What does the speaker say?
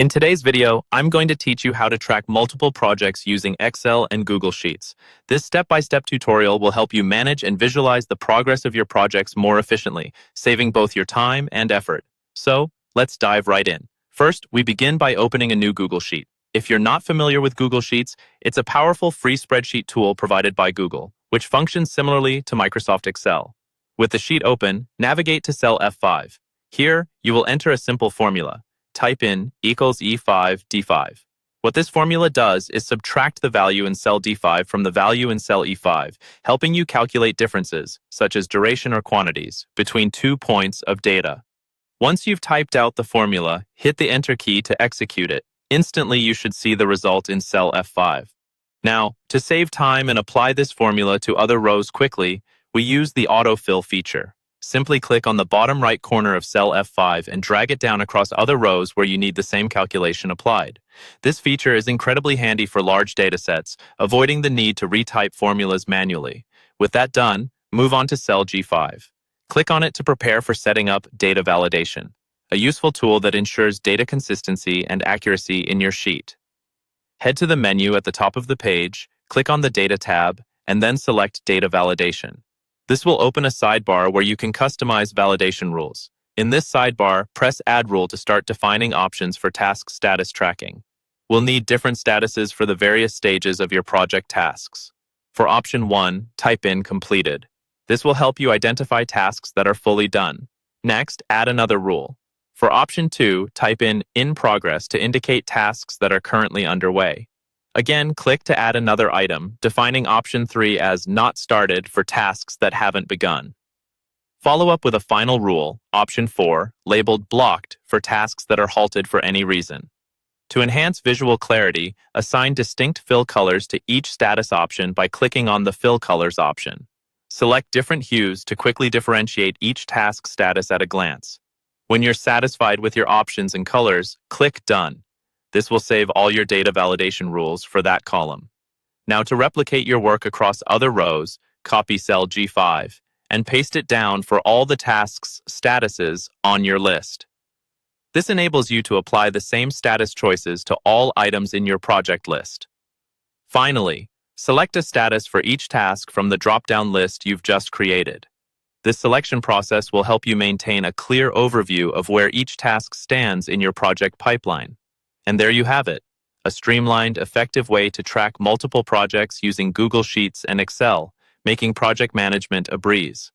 In today's video, I'm going to teach you how to track multiple projects using Excel and Google Sheets. This step-by-step tutorial will help you manage and visualize the progress of your projects more efficiently, saving both your time and effort. So, let's dive right in. First, we begin by opening a new Google Sheet. If you're not familiar with Google Sheets, it's a powerful free spreadsheet tool provided by Google, which functions similarly to Microsoft Excel. With the sheet open, navigate to cell F5. Here, you will enter a simple formula. Type in equals E5 D5. What this formula does is subtract the value in cell D5 from the value in cell E5, helping you calculate differences, such as duration or quantities, between 2 points of data. Once you've typed out the formula, hit the Enter key to execute it. Instantly, you should see the result in cell F5. Now, to save time and apply this formula to other rows quickly, we use the autofill feature. Simply click on the bottom right corner of cell F5 and drag it down across other rows where you need the same calculation applied. This feature is incredibly handy for large datasets, avoiding the need to retype formulas manually. With that done, move on to cell G5. Click on it to prepare for setting up data validation, a useful tool that ensures data consistency and accuracy in your sheet. Head to the menu at the top of the page, click on the Data tab, and then select Data Validation. This will open a sidebar where you can customize validation rules. In this sidebar, press Add Rule to start defining options for task status tracking. We'll need different statuses for the various stages of your project tasks. For option 1, type in Completed. This will help you identify tasks that are fully done. Next, add another rule. For option 2, type in Progress to indicate tasks that are currently underway. Again, click to add another item, defining option 3 as Not Started for tasks that haven't begun. Follow up with a final rule, option 4, labeled Blocked for tasks that are halted for any reason. To enhance visual clarity, assign distinct fill colors to each status option by clicking on the Fill Colors option. Select different hues to quickly differentiate each task status at a glance. When you're satisfied with your options and colors, click Done. This will save all your data validation rules for that column. Now to replicate your work across other rows, copy cell G5 and paste it down for all the tasks' statuses on your list. This enables you to apply the same status choices to all items in your project list. Finally, select a status for each task from the drop-down list you've just created. This selection process will help you maintain a clear overview of where each task stands in your project pipeline. And there you have it, a streamlined, effective way to track multiple projects using Google Sheets and Excel, making project management a breeze.